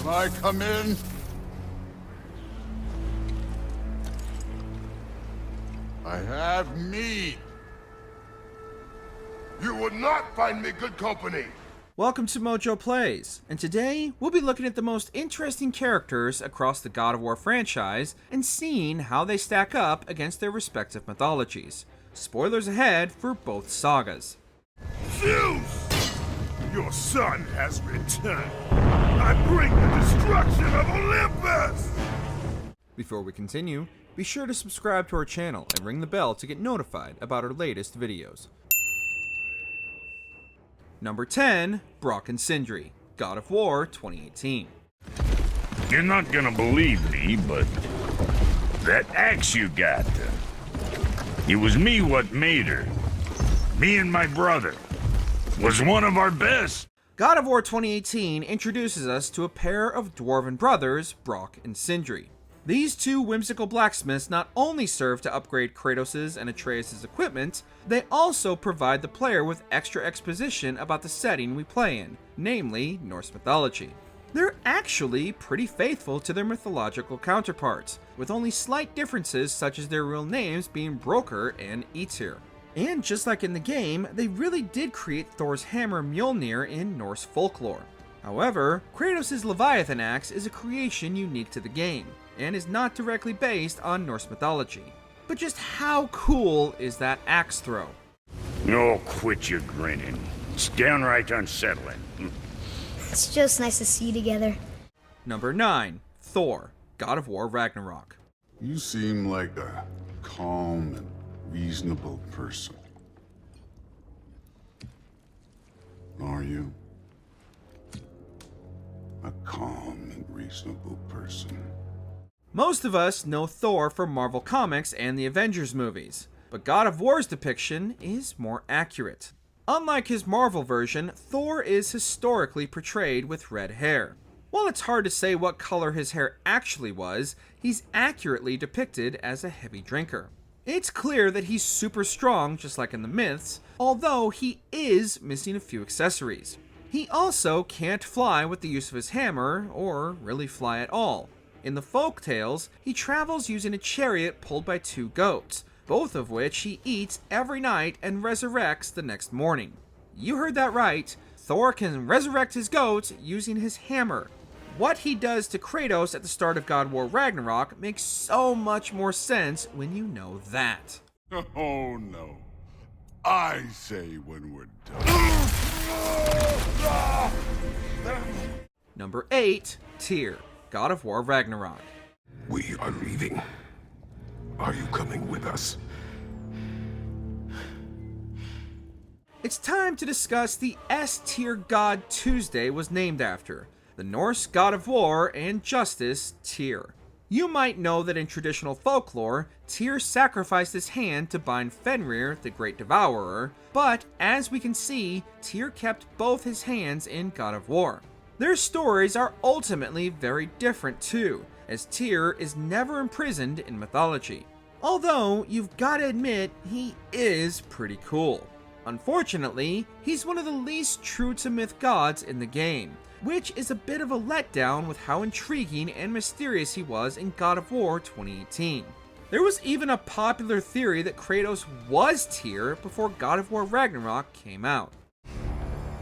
I come in? I have meat. You would not find me good company. Welcome to MojoPlays, and today we'll be looking at the most interesting characters across the God of War franchise and seeing how they stack up against their respective mythologies. Spoilers ahead for both sagas. Zeus! Your son has returned. I bring the destruction of Olympus! Before we continue, be sure to subscribe to our channel and ring the bell to get notified about our latest videos. Number 10, Brok and Sindri, God of War 2018. You're not gonna believe me, but that axe you got, it was me what made her. Me and my brother. Was one of our best. God of War 2018 introduces us to a pair of dwarven brothers, Brok and Sindri. These two whimsical blacksmiths not only serve to upgrade Kratos' and Atreus' equipment, they also provide the player with extra exposition about the setting we play in, namely Norse mythology. They're actually pretty faithful to their mythological counterparts, with only slight differences such as their real names being Broker and Aetir. And just like in the game, they really did create Thor's hammer Mjolnir in Norse folklore. However, Kratos' Leviathan axe is a creation unique to the game, and is not directly based on Norse mythology. But just how cool is that axe throw? Oh, quit your grinning. It's downright unsettling. It's just nice to see you together. Number 9, Thor, God of War Ragnarok. You seem like a calm and reasonable person. Are you? A calm and reasonable person. Most of us know Thor from Marvel Comics and the Avengers movies, but God of War's depiction is more accurate. Unlike his Marvel version, Thor is historically portrayed with red hair. While it's hard to say what color his hair actually was, he's accurately depicted as a heavy drinker. It's clear that he's super strong, just like in the myths, although he is missing a few accessories. He also can't fly with the use of his hammer, or really fly at all. In the folk tales, he travels using a chariot pulled by two goats, both of which he eats every night and resurrects the next morning. You heard that right, Thor can resurrect his goats using his hammer. What he does to Kratos at the start of God of War Ragnarok makes so much more sense when you know that. Oh no. I say when we're done. Number 8, Tyr, God of War Ragnarok. We are leaving. Are you coming with us? It's time to discuss the S-tier god Tuesday was named after, the Norse god of war and justice, Tyr. You might know that in traditional folklore, Tyr sacrificed his hand to bind Fenrir, the Great Devourer, but as we can see, Tyr kept both his hands in God of War. Their stories are ultimately very different too, as Tyr is never imprisoned in mythology. Although, you've gotta admit, he is pretty cool. Unfortunately, he's one of the least true to myth gods in the game, which is a bit of a letdown with how intriguing and mysterious he was in God of War 2018. There was even a popular theory that Kratos was Tyr before God of War Ragnarok came out.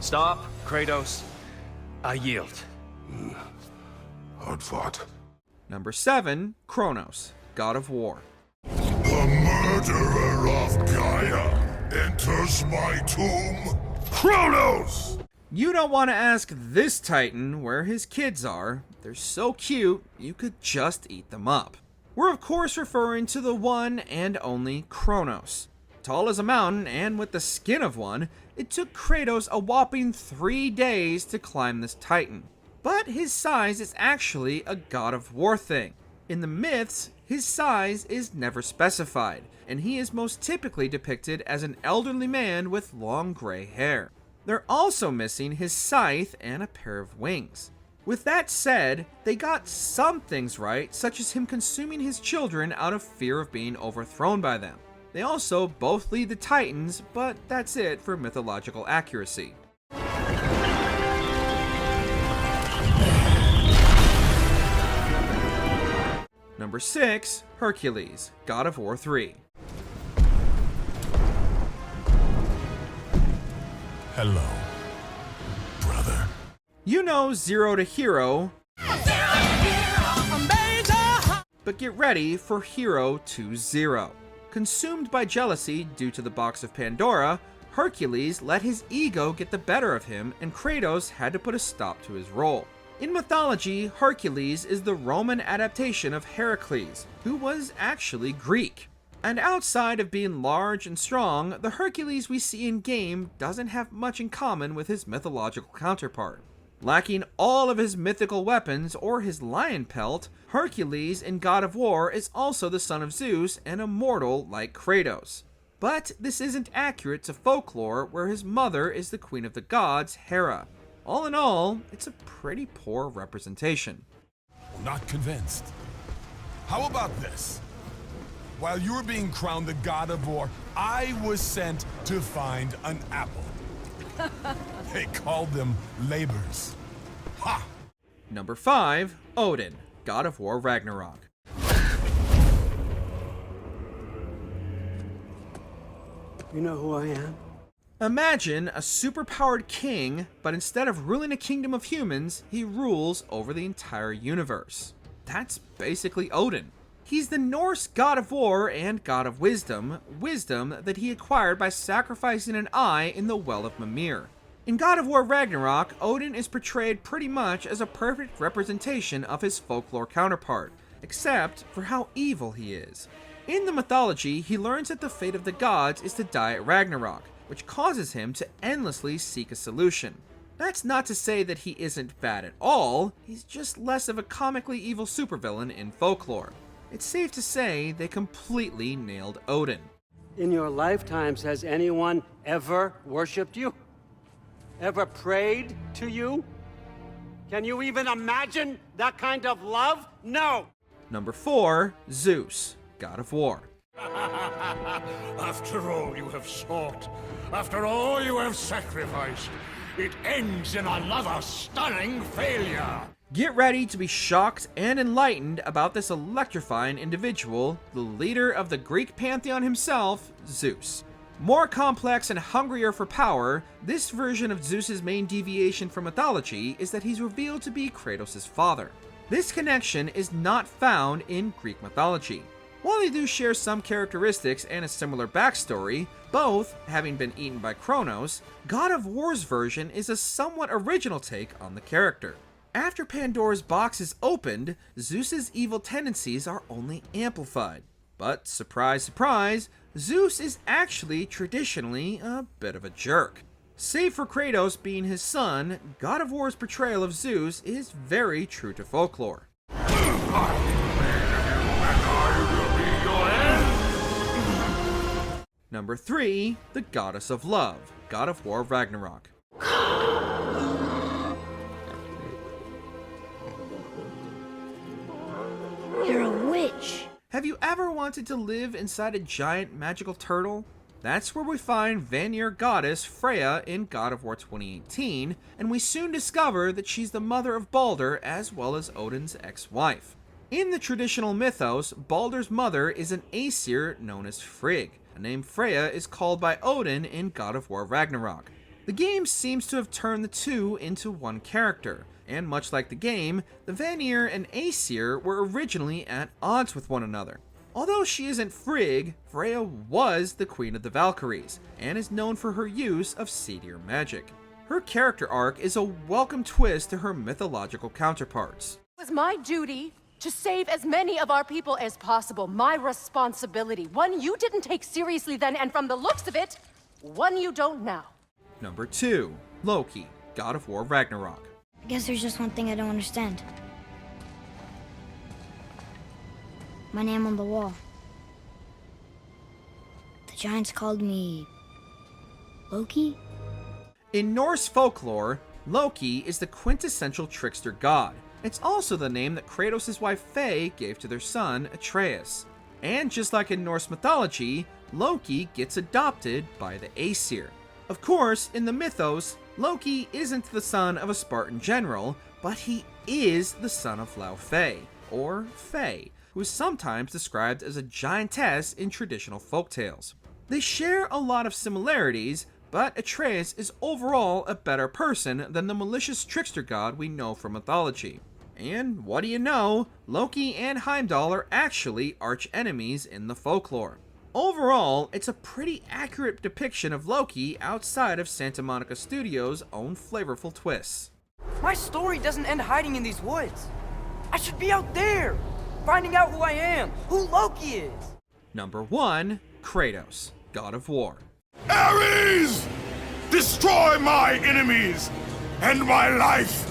Stop, Kratos. I yield. Hard fought. Number 7, Kronos, God of War. The murderer of Gaia enters my tomb. Kronos! You don't want to ask this titan where his kids are. They're so cute, you could just eat them up. We're of course referring to the one and only Kronos. Tall as a mountain and with the skin of one, it took Kratos a whopping 3 days to climb this titan. But his size is actually a God of War thing. In the myths, his size is never specified, and he is most typically depicted as an elderly man with long gray hair. They're also missing his scythe and a pair of wings. With that said, they got some things right, such as him consuming his children out of fear of being overthrown by them. They also both lead the Titans, but that's it for mythological accuracy. Number 6, Hercules, God of War 3. Hello, brother. You know Zero to Hero, but get ready for Hero to Zero. Consumed by jealousy due to the box of Pandora, Hercules let his ego get the better of him, and Kratos had to put a stop to his role. In mythology, Hercules is the Roman adaptation of Heracles, who was actually Greek. And outside of being large and strong, the Hercules we see in-game doesn't have much in common with his mythological counterpart. Lacking all of his mythical weapons or his lion pelt, Hercules in God of War is also the son of Zeus and immortal like Kratos. But this isn't accurate to folklore, where his mother is the queen of the gods, Hera. All in all, it's a pretty poor representation. Not convinced. How about this? While you were being crowned the God of War, I was sent to find an apple. They called them labors. Ha! Number 5, Odin, God of War Ragnarok. You know who I am? Imagine a superpowered king, but instead of ruling a kingdom of humans, he rules over the entire universe. That's basically Odin. He's the Norse god of war and god of wisdom, wisdom that he acquired by sacrificing an eye in the Well of Mimir. In God of War Ragnarok, Odin is portrayed pretty much as a perfect representation of his folklore counterpart, except for how evil he is. In the mythology, he learns that the fate of the gods is to die at Ragnarok, which causes him to endlessly seek a solution. That's not to say that he isn't bad at all, he's just less of a comically evil supervillain in folklore. It's safe to say they completely nailed Odin. In your lifetimes, has anyone ever worshipped you? Ever prayed to you? Can you even imagine that kind of love? No! Number 4, Zeus, God of War. After all you have sought, after all you have sacrificed, it ends in another stunning failure. Get ready to be shocked and enlightened about this electrifying individual, the leader of the Greek pantheon himself, Zeus. More complex and hungrier for power, this version of Zeus's main deviation from mythology is that he's revealed to be Kratos' father. This connection is not found in Greek mythology. While they do share some characteristics and a similar backstory, both having been eaten by Kronos, God of War's version is a somewhat original take on the character. After Pandora's box is opened, Zeus's evil tendencies are only amplified. But surprise, surprise, Zeus is actually traditionally a bit of a jerk. Save for Kratos being his son, God of War's portrayal of Zeus is very true to folklore. Number 3, the Goddess of Love, God of War Ragnarok. You're a witch. Have you ever wanted to live inside a giant magical turtle? That's where we find Vanir goddess Freya in God of War 2018, and we soon discover that she's the mother of Balder as well as Odin's ex-wife. In the traditional mythos, Balder's mother is an Aesir known as Frigg, a name Freya is called by Odin in God of War Ragnarok. The game seems to have turned the two into one character, and much like the game, the Vanir and Aesir were originally at odds with one another. Although she isn't Frigg, Freya was the queen of the Valkyries, and is known for her use of seedier magic. Her character arc is a welcome twist to her mythological counterparts. It was my duty to save as many of our people as possible. My responsibility. One you didn't take seriously then, and from the looks of it, one you don't now. Number 2, Loki, God of War Ragnarok. I guess there's just one thing I don't understand. My name on the wall. The giants called me Loki? In Norse folklore, Loki is the quintessential trickster god. It's also the name that Kratos' wife Faye gave to their son, Atreus. And just like in Norse mythology, Loki gets adopted by the Aesir. Of course, in the mythos, Loki isn't the son of a Spartan general, but he is the son of Laufey, or Fae, who is sometimes described as a giantess in traditional folktales. They share a lot of similarities, but Atreus is overall a better person than the malicious trickster god we know from mythology. And what do you know, Loki and Heimdall are actually arch enemies in the folklore. Overall, it's a pretty accurate depiction of Loki outside of Santa Monica Studios' own flavorful twists. My story doesn't end hiding in these woods. I should be out there, finding out who I am, who Loki is. Number 1, Kratos, God of War. Ares! Destroy my enemies, and my life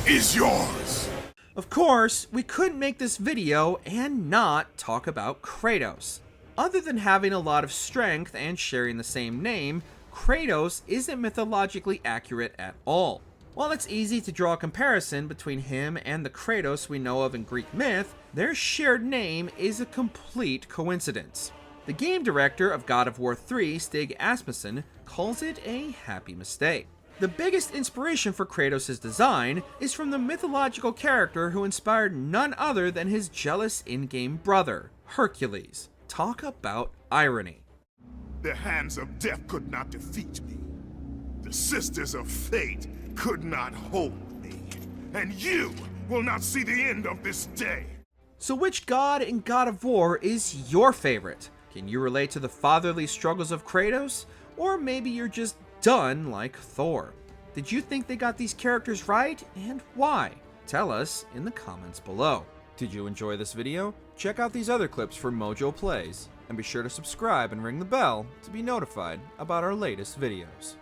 is yours. Of course, we couldn't make this video and not talk about Kratos. Other than having a lot of strength and sharing the same name, Kratos isn't mythologically accurate at all. While it's easy to draw a comparison between him and the Kratos we know of in Greek myth, their shared name is a complete coincidence. The game director of God of War 3, Stig Asmussen, calls it a happy mistake. The biggest inspiration for Kratos' design is from the mythological character who inspired none other than his jealous in-game brother, Hercules. Talk about irony. The hands of death could not defeat me. The sisters of fate could not hold me. And you will not see the end of this day. So which god in God of War is your favorite? Can you relate to the fatherly struggles of Kratos? Or maybe you're just done like Thor. Did you think they got these characters right, and why? Tell us in the comments below. Did you enjoy this video? Check out these other clips from MojoPlays, and be sure to subscribe and ring the bell to be notified about our latest videos.